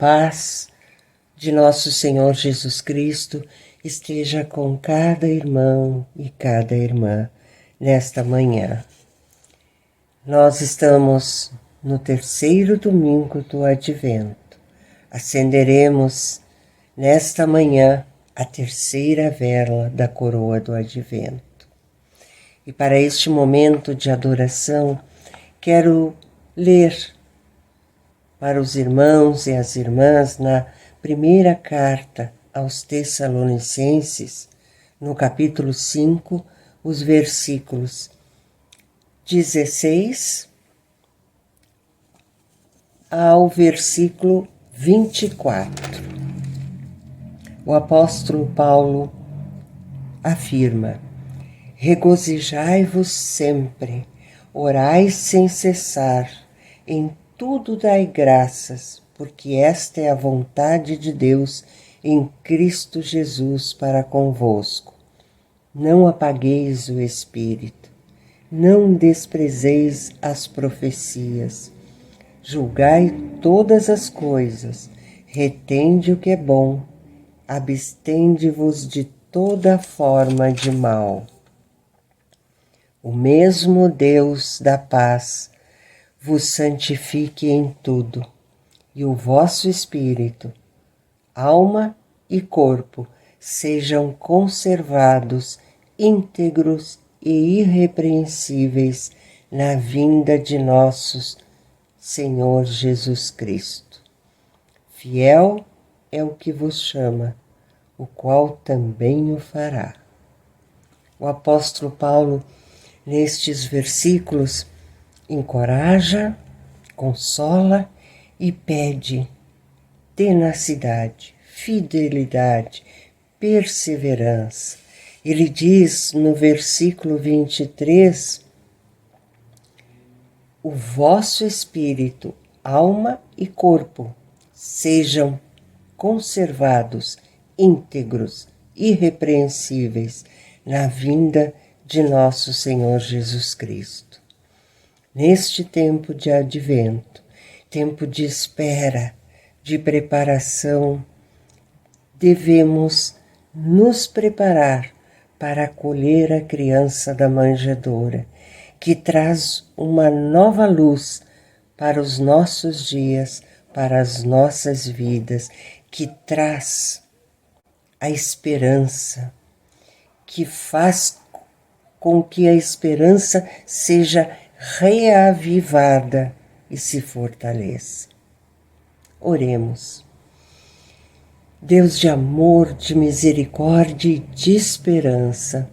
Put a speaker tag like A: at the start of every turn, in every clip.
A: paz de nosso Senhor Jesus Cristo esteja com cada irmão e cada irmã nesta manhã. Nós estamos no terceiro domingo do Advento. Acenderemos nesta manhã a terceira vela da coroa do Advento. E para este momento de adoração, quero ler para os irmãos e as irmãs na primeira carta aos Tessalonicenses, no capítulo 5, os versículos 16 ao versículo 24. O apóstolo Paulo afirma: regozijai-vos sempre, orai sem cessar, em tudo dai graças, porque esta é a vontade de Deus em Cristo Jesus para convosco. Não apagueis o Espírito, não desprezeis as profecias, julgai todas as coisas, retende o que é bom, abstende-vos de toda forma de mal. O mesmo Deus da paz vos santifique em tudo, e o vosso espírito, alma e corpo sejam conservados íntegros e irrepreensíveis na vinda de nosso Senhor Jesus Cristo. Fiel é o que vos chama, o qual também o fará. O apóstolo Paulo, nestes versículos, encoraja, consola e pede tenacidade, fidelidade, perseverança. Ele diz no versículo 23, o vosso espírito, alma e corpo sejam conservados, íntegros, irrepreensíveis na vinda de nosso Senhor Jesus Cristo. Neste tempo de advento, tempo de espera, de preparação, devemos nos preparar para acolher a criança da manjedoura, que traz uma nova luz para os nossos dias, para as nossas vidas, que traz a esperança, que faz com que a esperança seja reavivada e se fortaleça. Oremos. Deus de amor, de misericórdia e de esperança,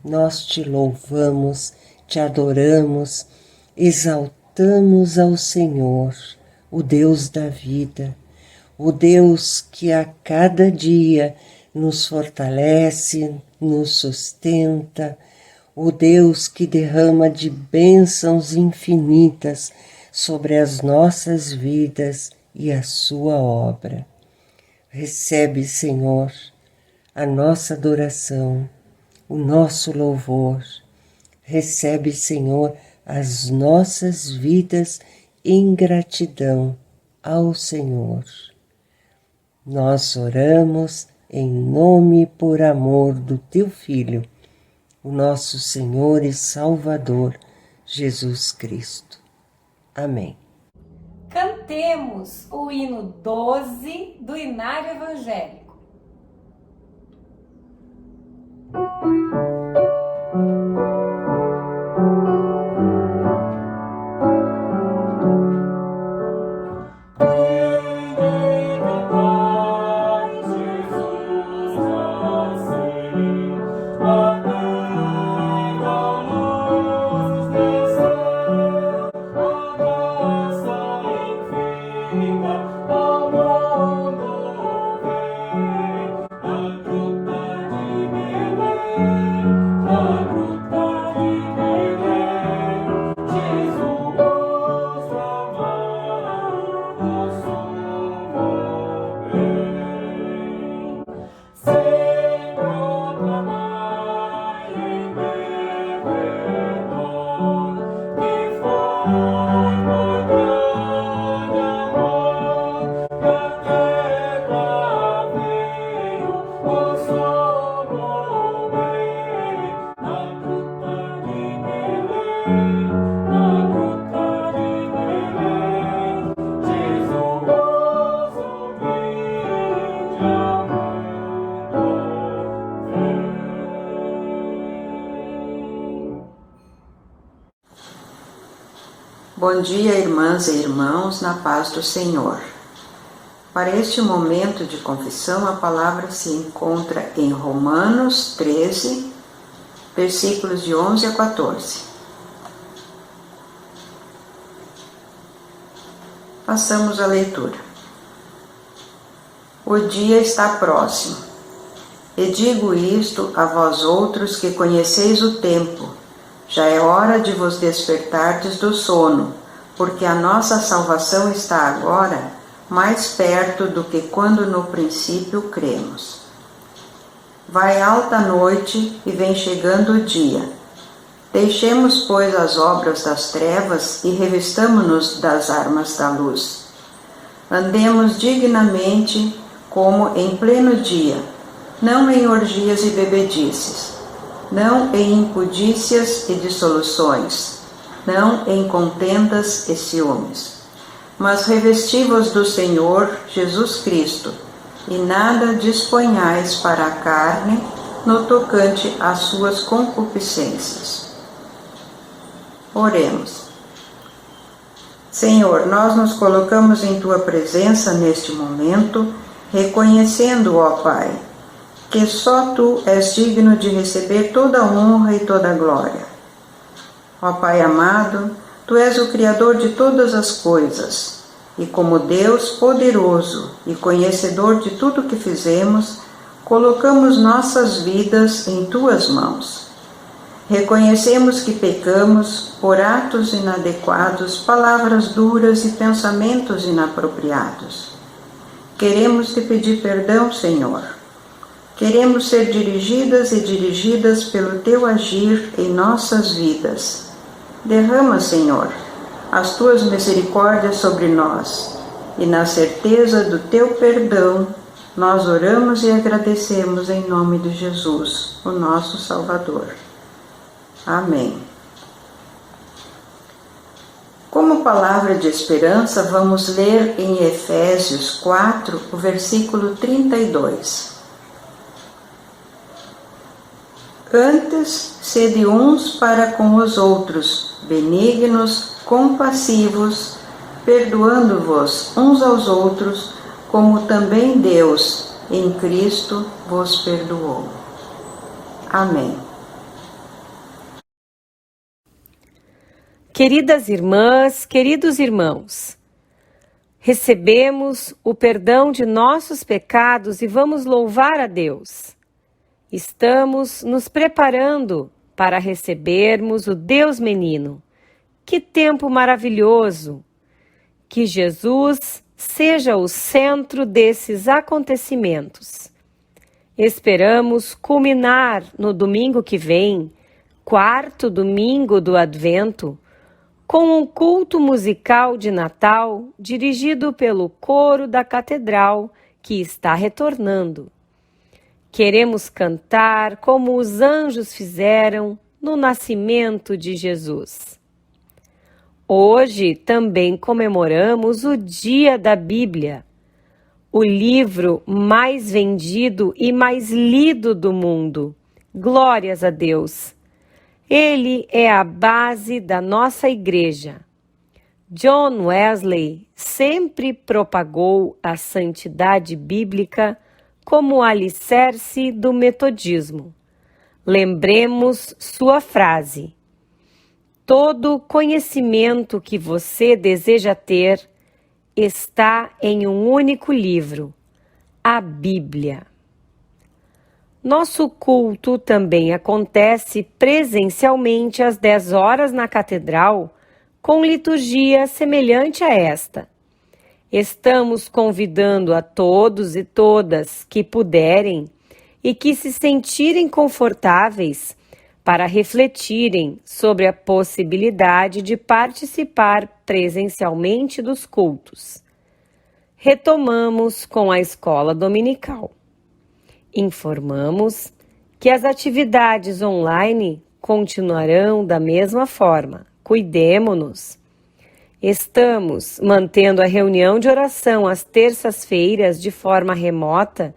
A: nós te louvamos, te adoramos, exaltamos ao Senhor, o Deus da vida, o Deus que a cada dia nos fortalece, nos sustenta, o Deus que derrama de bênçãos infinitas sobre as nossas vidas e a sua obra. Recebe, Senhor, a nossa adoração, o nosso louvor. Recebe, Senhor, as nossas vidas em gratidão ao Senhor. Nós oramos em nome e por amor do Teu Filho, o nosso Senhor e Salvador, Jesus Cristo. Amém.
B: Cantemos o hino 12 do Inário Evangélico.
C: Bom dia, irmãs e irmãos, na paz do Senhor. Para este momento de confissão, a palavra se encontra em Romanos 13, versículos de 11 a 14. Passamos à leitura. O dia está próximo, e digo isto a vós outros que conheceis o tempo. Já é hora de vos despertardes do sono, porque a nossa salvação está agora mais perto do que quando no princípio cremos. Vai alta a noite e vem chegando o dia. Deixemos, pois, as obras das trevas e revistamo-nos das armas da luz. Andemos dignamente como em pleno dia, não em orgias e bebedices, não em impudícias e dissoluções, não em contendas e ciúmes. Mas revesti-vos do Senhor Jesus Cristo, e nada disponhais para a carne no tocante às suas concupiscências. Oremos. Senhor, nós nos colocamos em Tua presença neste momento, reconhecendo, ó Pai, que só Tu és digno de receber toda a honra e toda a glória. Ó Pai amado, Tu és o Criador de todas as coisas, e como Deus poderoso e conhecedor de tudo que fizemos, colocamos nossas vidas em Tuas mãos. Reconhecemos que pecamos por atos inadequados, palavras duras e pensamentos inapropriados. Queremos Te pedir perdão, Senhor. Queremos ser dirigidas e dirigidas pelo Teu agir em nossas vidas. Derrama, Senhor, as Tuas misericórdias sobre nós, e na certeza do Teu perdão, nós oramos e agradecemos em nome de Jesus, o nosso Salvador. Amém. Como palavra de esperança, vamos ler em Efésios 4, o versículo 32. Antes, sede uns para com os outros, benignos, compassivos, perdoando-vos uns aos outros, como também Deus, em Cristo, vos perdoou. Amém.
D: Queridas irmãs, queridos irmãos, recebemos o perdão de nossos pecados e vamos louvar a Deus. Estamos nos preparando para recebermos o Deus menino. Que tempo maravilhoso! Que Jesus seja o centro desses acontecimentos. Esperamos culminar no domingo que vem, quarto domingo do Advento, com um culto musical de Natal dirigido pelo coro da Catedral, que está retornando. Queremos cantar como os anjos fizeram no nascimento de Jesus. Hoje também comemoramos o Dia da Bíblia, o livro mais vendido e mais lido do mundo. Glórias a Deus! Ele é a base da nossa igreja. John Wesley sempre propagou a santidade bíblica como alicerce do metodismo. Lembremos sua frase: todo conhecimento que você deseja ter está em um único livro, a Bíblia. Nosso culto também acontece presencialmente às 10 horas na Catedral, com liturgia semelhante a esta. Estamos convidando a todos e todas que puderem e que se sentirem confortáveis para refletirem sobre a possibilidade de participar presencialmente dos cultos. Retomamos com a escola dominical. Informamos que as atividades online continuarão da mesma forma. Cuidemo-nos. Estamos mantendo a reunião de oração às terças-feiras de forma remota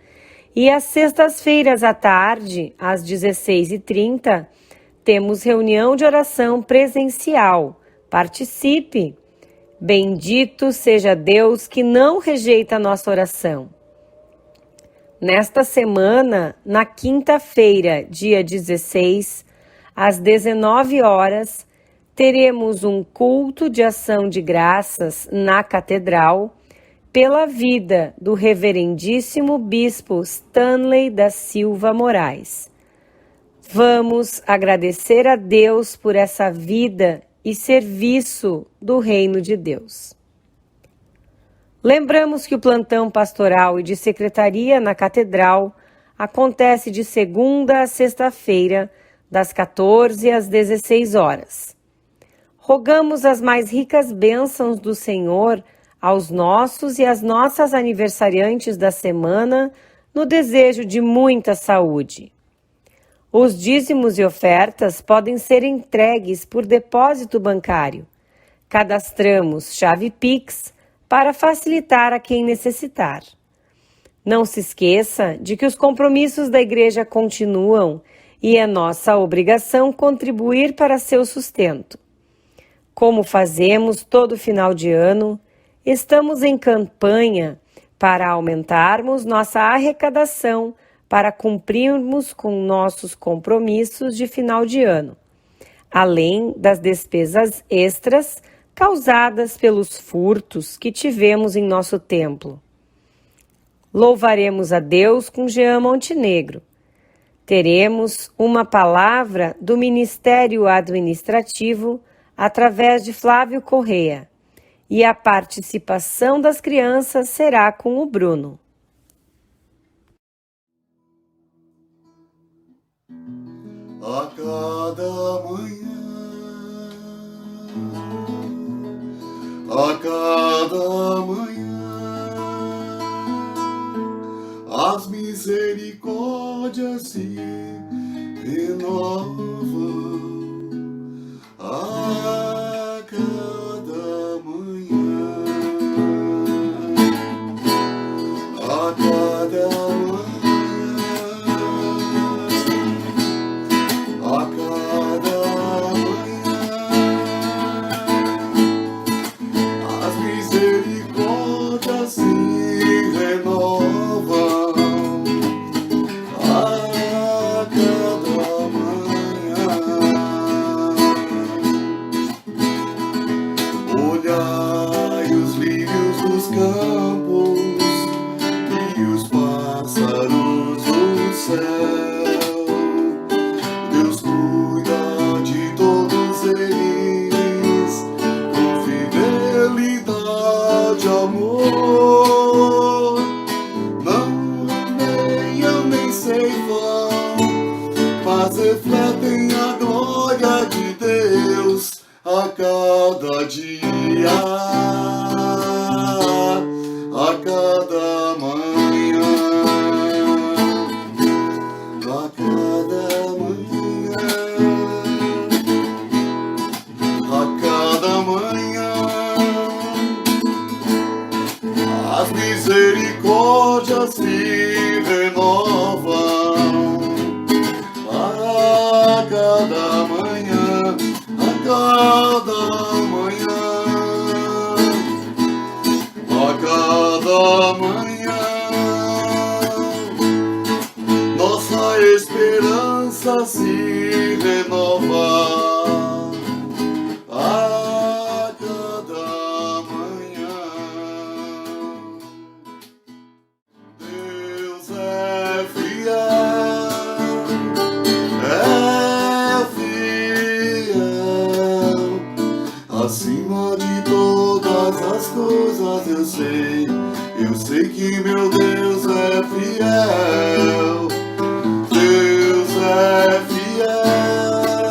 D: e às sextas-feiras à tarde, às 16h30, temos reunião de oração presencial Participe! Bendito seja Deus que não rejeita a nossa oração. Nesta semana, na quinta-feira, dia 16, às 19 horas, teremos um culto de ação de graças na Catedral pela vida do Reverendíssimo Bispo Stanley da Silva Moraes. Vamos agradecer a Deus por essa vida e serviço do Reino de Deus. Lembramos que o plantão pastoral e de secretaria na Catedral acontece de segunda a sexta-feira, das 14 às 16 horas. Rogamos as mais ricas bênçãos do Senhor aos nossos e às nossas aniversariantes da semana, no desejo de muita saúde. Os dízimos e ofertas podem ser entregues por depósito bancário. Cadastramos chave Pix para facilitar a quem necessitar. Não se esqueça de que os compromissos da Igreja continuam e é nossa obrigação contribuir para seu sustento. Como fazemos todo final de ano, estamos em campanha para aumentarmos nossa arrecadação para cumprirmos com nossos compromissos de final de ano, além das despesas extras causadas pelos furtos que tivemos em nosso templo. Louvaremos a Deus com Jean Montenegro. Teremos uma palavra do Ministério Administrativo através de Flávio Correa e a participação das crianças será com o Bruno.
E: A cada manhã, a cada manhã, as misericórdias se renovam. A cada manhã, a cada manhã, a cada manhã, as misericórdias se renovam. A cada manhã, olhai os lírios dos campos e os pássaros do céu. Deus cuida de todos eles com fidelidade e amor. Não ameiam nem ceifam, mas refletem a glória de Deus a cada dia, a cada manhã, a cada manhã, a cada manhã, as misericórdias se renovam. A cada manhã, a cada manhã, a cada manhã, nossa esperança se renova. A cada manhã, Deus é fiel, é fiel. Acima de todas as coisas eu sei que meu Deus é fiel. Deus é fiel,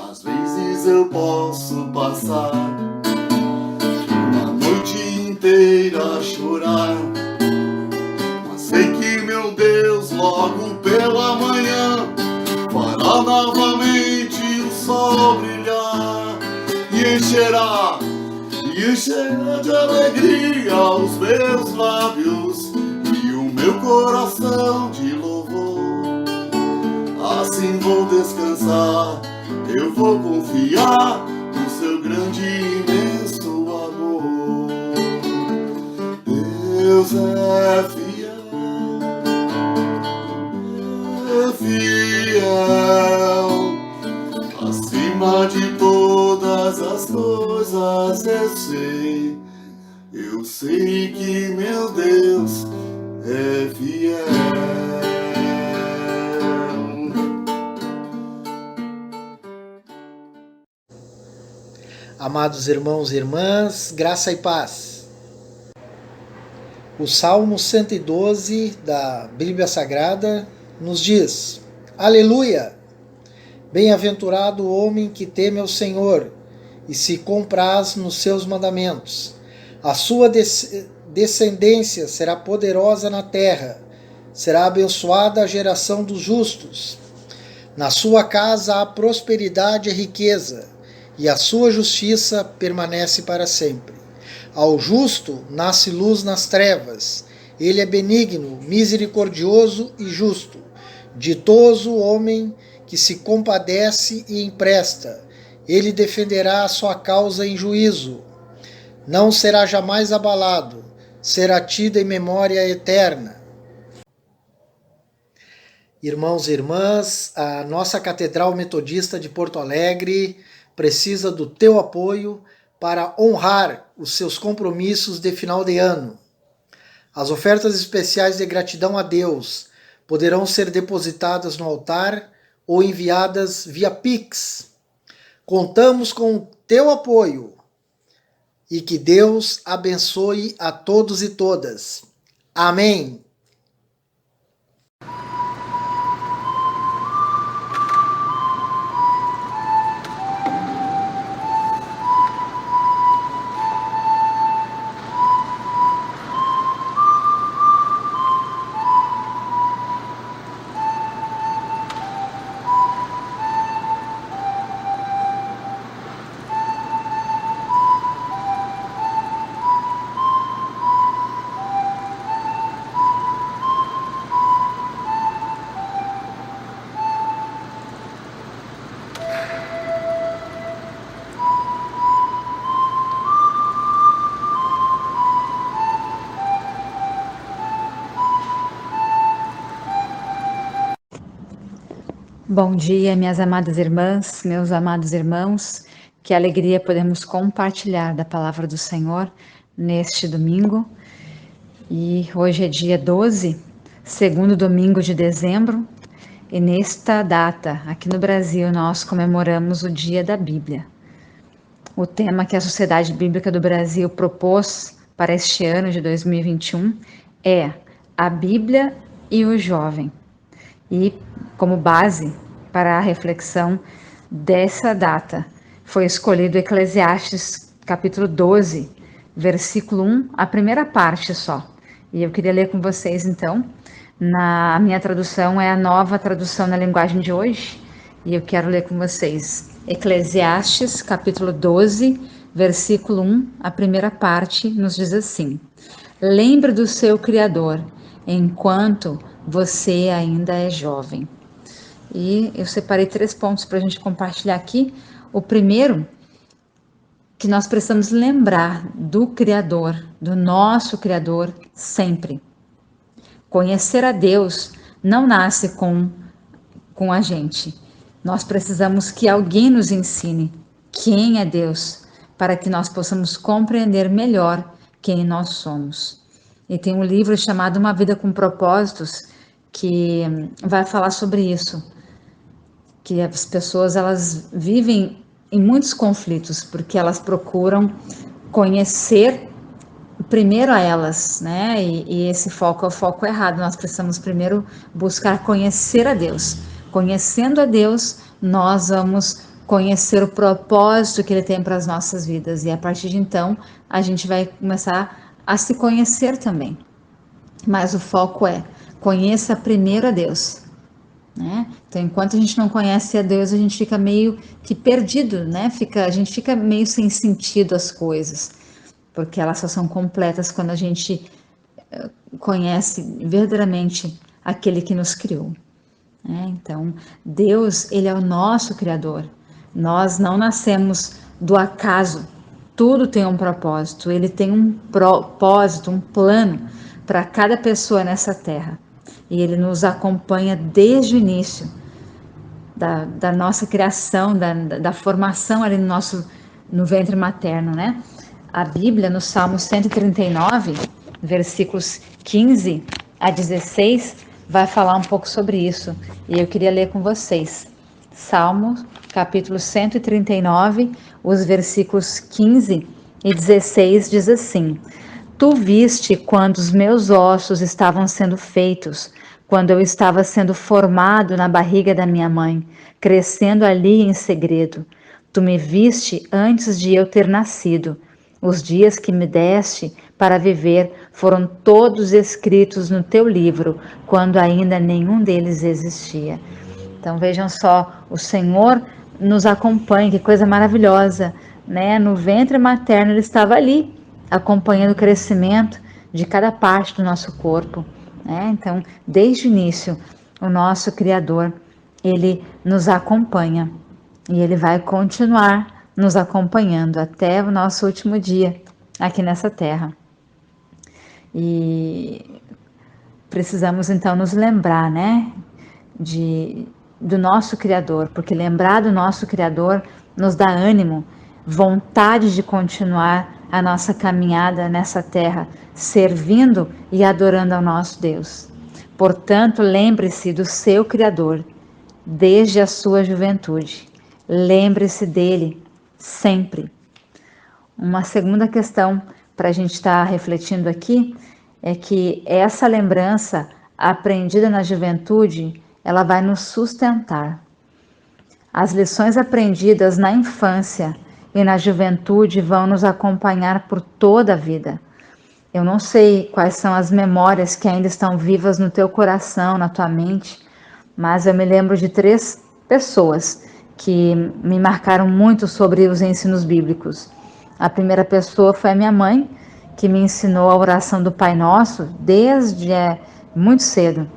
E: às vezes eu posso passar uma noite inteira a chorar, mas sei que meu Deus logo pela manhã fará novamente o sol brilhar e encherá de alegria os meus lábios e o meu coração de louvor. Assim vou descansar, eu vou confiar no seu grande e imenso amor. Deus é fiel, acima de todas as coisas eu sei que meu Deus é fiel.
F: Amados irmãos e irmãs, graça e paz. O Salmo 112 da Bíblia Sagrada nos diz: Aleluia! Bem-aventurado o homem que teme ao Senhor e se compraz nos seus mandamentos. A sua descendência será poderosa na terra, será abençoada a geração dos justos. Na sua casa há prosperidade e riqueza, e a sua justiça permanece para sempre. Ao justo nasce luz nas trevas, ele é benigno, misericordioso e justo. Ditoso o homem que se compadece e empresta, ele defenderá a sua causa em juízo. Não será jamais abalado, será tido em memória eterna. Irmãos e irmãs, a nossa Catedral Metodista de Porto Alegre precisa do teu apoio para honrar os seus compromissos de final de ano. As ofertas especiais de gratidão a Deus poderão ser depositadas no altar ou enviadas via Pix. Contamos com o teu apoio e que Deus abençoe a todos e todas. Amém.
G: Bom dia, minhas amadas irmãs, meus amados irmãos. Que alegria podemos compartilhar da palavra do Senhor neste domingo. E hoje é dia 12, segundo domingo de dezembro. E nesta data, aqui no Brasil, nós comemoramos o Dia da Bíblia. O tema que a Sociedade Bíblica do Brasil propôs para este ano de 2021 é a Bíblia e o Jovem. E como base para a reflexão dessa data foi escolhido Eclesiastes capítulo 12, versículo 1, a primeira parte só. E eu queria ler com vocês então. A minha tradução é a Nova Tradução na Linguagem de Hoje, e eu quero ler com vocês Eclesiastes capítulo 12, versículo 1, a primeira parte nos diz assim: Lembre do seu Criador enquanto você ainda é jovem. E eu separei 3 pontos para a gente compartilhar aqui. O primeiro, que nós precisamos lembrar do Criador, do nosso Criador, sempre. Conhecer a Deus não nasce com a gente. Nós precisamos que alguém nos ensine quem é Deus, para que nós possamos compreender melhor quem nós somos. E tem um livro chamado Uma Vida com Propósitos, que vai falar sobre isso, que as pessoas elas vivem em muitos conflitos, porque elas procuram conhecer primeiro a elas, né? E esse foco é o foco errado. Nós precisamos primeiro buscar conhecer a Deus, conhecendo a Deus, nós vamos conhecer o propósito que Ele tem para as nossas vidas. E a partir de então, a gente vai começar a se conhecer também. Mas o foco é, conheça primeiro a Deus, né? Então, enquanto a gente não conhece a Deus, a gente fica meio que perdido, né? A gente fica meio sem sentido as coisas, porque elas só são completas quando a gente conhece verdadeiramente aquele que nos criou, né? Então, Deus, Ele é o nosso Criador. Nós não nascemos do acaso. Tudo tem um propósito. Ele tem um propósito, um plano para cada pessoa nessa terra. E Ele nos acompanha desde o início da nossa criação, da formação ali no ventre materno, né? A Bíblia, no Salmo 139, versículos 15 a 16, vai falar um pouco sobre isso. E eu queria ler com vocês. Salmo, capítulo 139, os versículos 15 e 16 diz assim: Tu viste quando os meus ossos estavam sendo feitos, quando eu estava sendo formado na barriga da minha mãe, crescendo ali em segredo. Tu me viste antes de eu ter nascido. Os dias que me deste para viver foram todos escritos no teu livro, quando ainda nenhum deles existia. Então vejam só, o Senhor nos acompanha, que coisa maravilhosa, né? No ventre materno Ele estava ali, acompanhando o crescimento de cada parte do nosso corpo, né? Então, desde o início, o nosso Criador, Ele nos acompanha e Ele vai continuar nos acompanhando até o nosso último dia aqui nessa terra. E precisamos então nos lembrar, né, do nosso Criador, porque lembrar do nosso Criador nos dá ânimo, vontade de continuar a nossa caminhada nessa terra, servindo e adorando ao nosso Deus. Portanto, lembre-se do seu Criador desde a sua juventude. Lembre-se dele sempre. Uma segunda questão para a gente estar refletindo aqui é que essa lembrança aprendida na juventude, ela vai nos sustentar. As lições aprendidas na infância e na juventude vão nos acompanhar por toda a vida. Eu não sei quais são as memórias que ainda estão vivas no teu coração, na tua mente, mas eu me lembro de 3 pessoas que me marcaram muito sobre os ensinos bíblicos. A primeira pessoa foi a minha mãe, que me ensinou a oração do Pai Nosso desde muito cedo.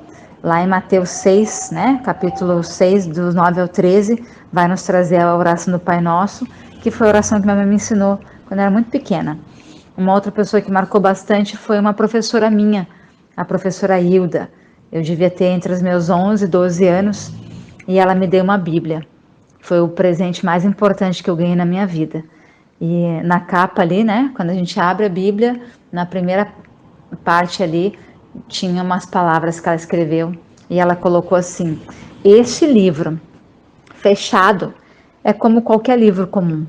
G: Lá em Mateus 6, né, capítulo 6, do 9 ao 13, vai nos trazer a oração do Pai Nosso, que foi a oração que minha mãe me ensinou quando eu era muito pequena. Uma outra pessoa que marcou bastante foi uma professora minha, a professora Hilda. Eu devia ter entre os meus 11 e 12 anos, e ela me deu uma Bíblia. Foi o presente mais importante que eu ganhei na minha vida. E na capa ali, né, quando a gente abre a Bíblia, na primeira parte ali, tinha umas palavras que ela escreveu, e ela colocou assim: este livro fechado é como qualquer livro comum,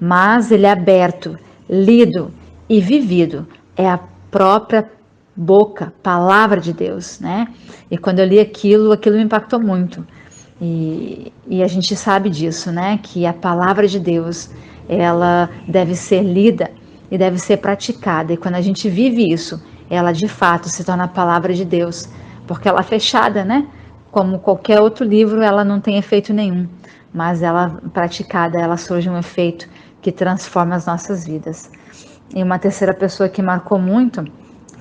G: mas ele é aberto, lido e vivido, é a própria boca, palavra de Deus, né? E quando eu li aquilo me impactou muito. E a gente sabe disso, né? Que a palavra de Deus, ela deve ser lida e deve ser praticada. E quando a gente vive isso, ela de fato se torna a palavra de Deus, porque ela é fechada, né? Como qualquer outro livro, ela não tem efeito nenhum, mas ela praticada, ela surge um efeito que transforma as nossas vidas. E uma terceira pessoa que marcou muito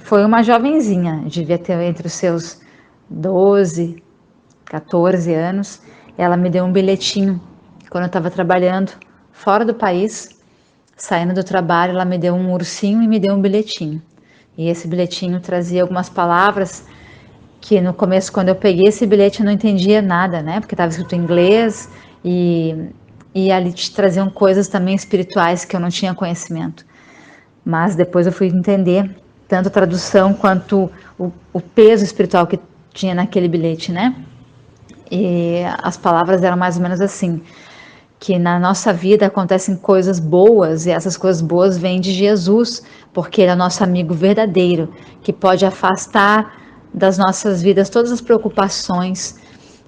G: foi uma jovenzinha, devia ter entre os seus 12, 14 anos. Ela me deu um bilhetinho quando eu estava trabalhando fora do país, saindo do trabalho. Ela me deu um ursinho e me deu um bilhetinho. E esse bilhetinho trazia algumas palavras que no começo, quando eu peguei esse bilhete, eu não entendia nada, né? Porque estava escrito em inglês e ali te traziam coisas também espirituais que eu não tinha conhecimento. Mas depois eu fui entender tanto a tradução quanto o peso espiritual que tinha naquele bilhete, né? E as palavras eram mais ou menos assim: que na nossa vida acontecem coisas boas, e essas coisas boas vêm de Jesus, porque Ele é nosso amigo verdadeiro, que pode afastar das nossas vidas todas as preocupações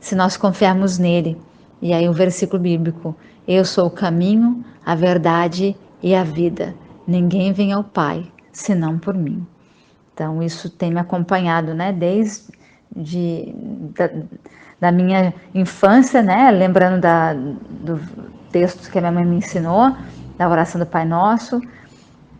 G: se nós confiarmos nele. E aí o versículo bíblico: eu sou o caminho, a verdade e a vida. Ninguém vem ao Pai senão por mim. Então isso tem me acompanhado, né, desde da minha infância, né, lembrando do texto que a minha mãe me ensinou, da oração do Pai Nosso,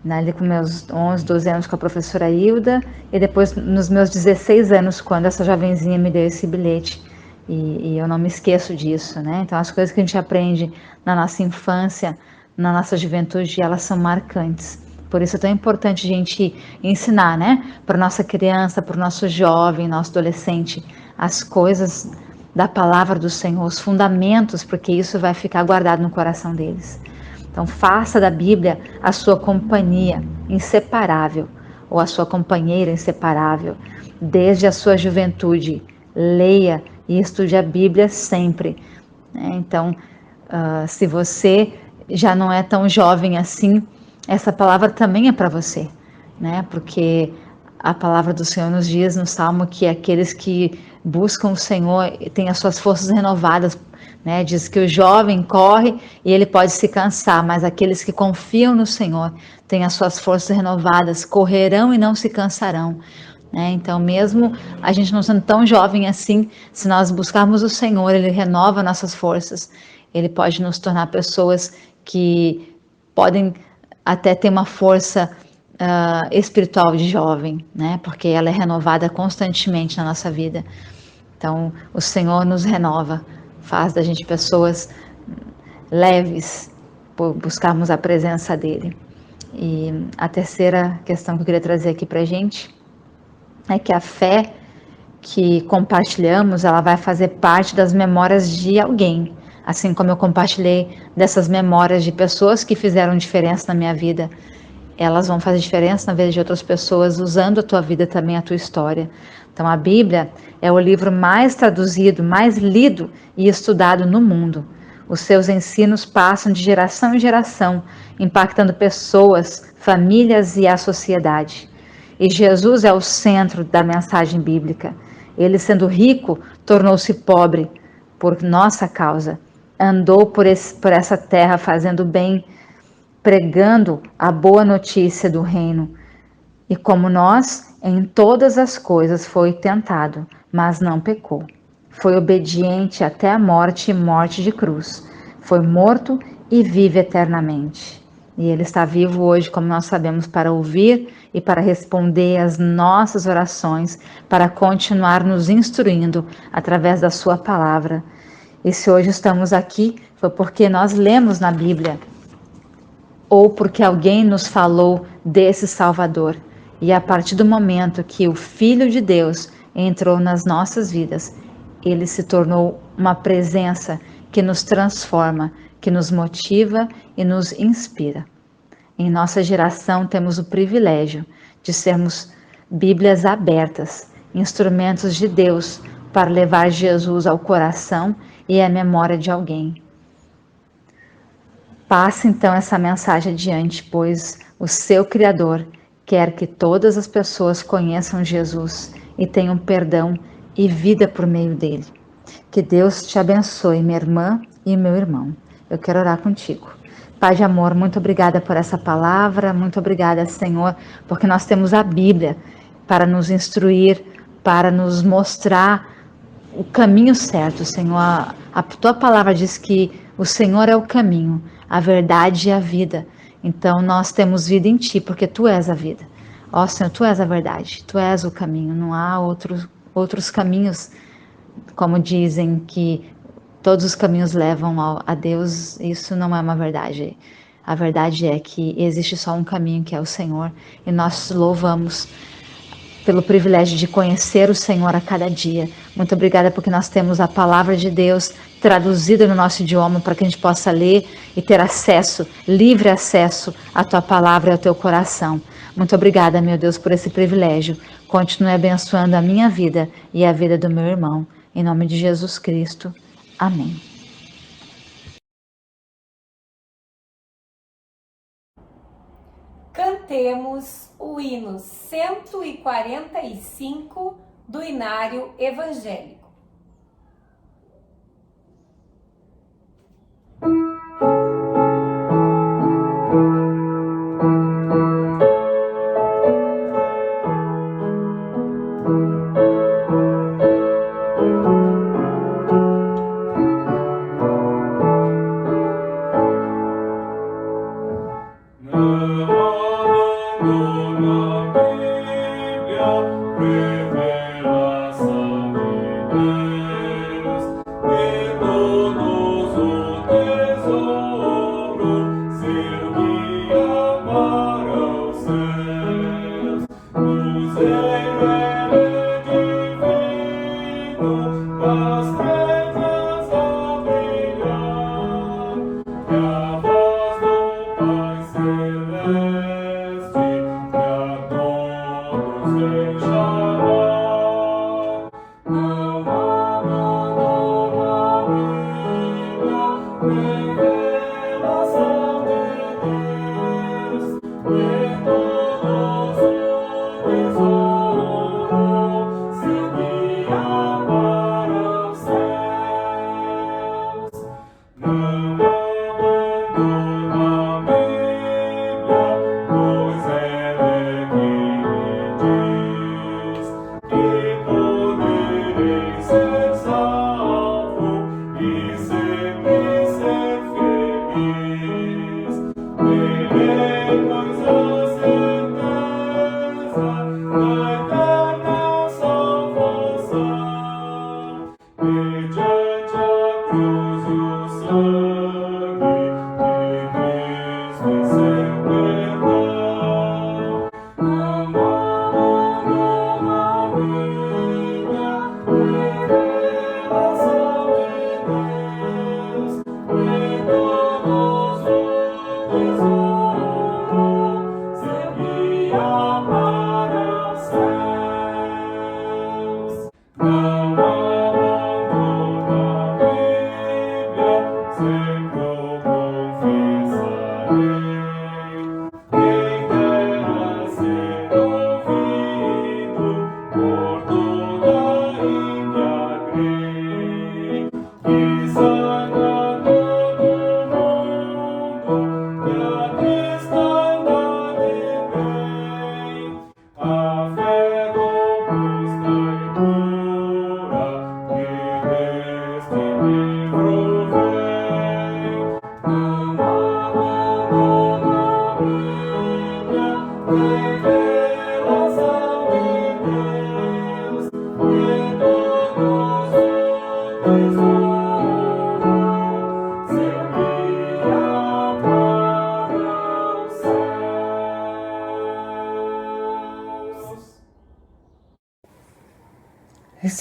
G: né, ali com meus 11, 12 anos com a professora Hilda, e depois nos meus 16 anos, quando essa jovenzinha me deu esse bilhete, e eu não me esqueço disso, né, então as coisas que a gente aprende na nossa infância, na nossa juventude, elas são marcantes. Por isso é tão importante a gente ensinar, né, para nossa criança, para o nosso jovem, nosso adolescente, as coisas da palavra do Senhor, os fundamentos, porque isso vai ficar guardado no coração deles. Então faça da Bíblia a sua companhia inseparável, ou a sua companheira inseparável, desde a sua juventude. Leia e estude a Bíblia sempre. Então, se você já não é tão jovem assim, essa palavra também é para você, né? Porque a palavra do Senhor nos diz no Salmo que aqueles que buscam o Senhor têm as suas forças renovadas, né? Diz que o jovem corre e ele pode se cansar, mas aqueles que confiam no Senhor têm as suas forças renovadas, correrão e não se cansarão. Então, mesmo a gente não sendo tão jovem assim, se nós buscarmos o Senhor, Ele renova nossas forças. Ele pode nos tornar pessoas que podem até ter uma força espiritual de jovem, né? Porque ela é renovada constantemente na nossa vida. Então, o Senhor nos renova, faz da gente pessoas leves por buscarmos a presença dEle. E a terceira questão que eu queria trazer aqui para a gente é que a fé que compartilhamos, ela vai fazer parte das memórias de alguém, assim como eu compartilhei dessas memórias de pessoas que fizeram diferença na minha vida. Elas vão fazer diferença na vida de outras pessoas, usando a tua vida também, a tua história. Então a Bíblia é o livro mais traduzido, mais lido e estudado no mundo. Os seus ensinos passam de geração em geração, impactando pessoas, famílias e a sociedade. E Jesus é o centro da mensagem bíblica. Ele, sendo rico, tornou-se pobre por nossa causa. Andou por essa terra fazendo bem, pregando a boa notícia do reino. E como nós, em todas as coisas foi tentado, mas não pecou. Foi obediente até a morte e morte de cruz. Foi morto e vive eternamente. E Ele está vivo hoje, como nós sabemos, para ouvir e para responder às nossas orações, para continuar nos instruindo através da sua palavra. E se hoje estamos aqui, foi porque nós lemos na Bíblia, ou porque alguém nos falou desse Salvador. E a partir do momento que o Filho de Deus entrou nas nossas vidas, Ele se tornou uma presença que nos transforma, que nos motiva e nos inspira. Em nossa geração temos o privilégio de sermos Bíblias abertas, instrumentos de Deus para levar Jesus ao coração e à memória de alguém. Passe então essa mensagem adiante, pois o seu Criador quer que todas as pessoas conheçam Jesus e tenham perdão e vida por meio dele. Que Deus te abençoe, minha irmã e meu irmão. Eu quero orar contigo. Pai de amor, muito obrigada por essa palavra, muito obrigada, Senhor, porque nós temos a Bíblia para nos instruir, para nos mostrar o caminho certo, Senhor. A tua palavra diz que o Senhor é o caminho, a verdade e a vida. Então nós temos vida em Ti, porque Tu és a vida. Ó Senhor, Tu és a verdade, Tu és o caminho, não há outros caminhos, como dizem que todos os caminhos levam a Deus. Isso não é uma verdade. A verdade é que existe só um caminho, que é o Senhor, e nós louvamos pelo privilégio de conhecer o Senhor a cada dia. Muito obrigada porque nós temos a palavra de Deus traduzida no nosso idioma para que a gente possa ler e ter acesso, livre acesso à Tua palavra e ao Teu coração. Muito obrigada, meu Deus, por esse privilégio. Continue abençoando a minha vida e a vida do meu irmão. Em nome de Jesus Cristo. Amém.
B: Cantemos o hino 145 do Inário Evangélico.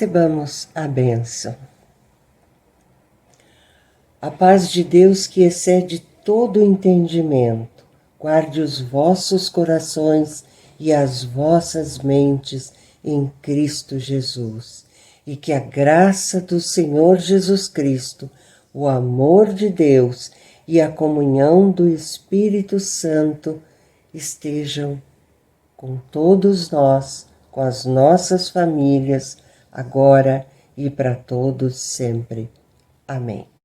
A: Recebamos a bênção. A paz de Deus, que excede todo entendimento, guarde os vossos corações e as vossas mentes em Cristo Jesus. E que a graça do Senhor Jesus Cristo, o amor de Deus e a comunhão do Espírito Santo estejam com todos nós, com as nossas famílias, agora e para todos sempre. Amém.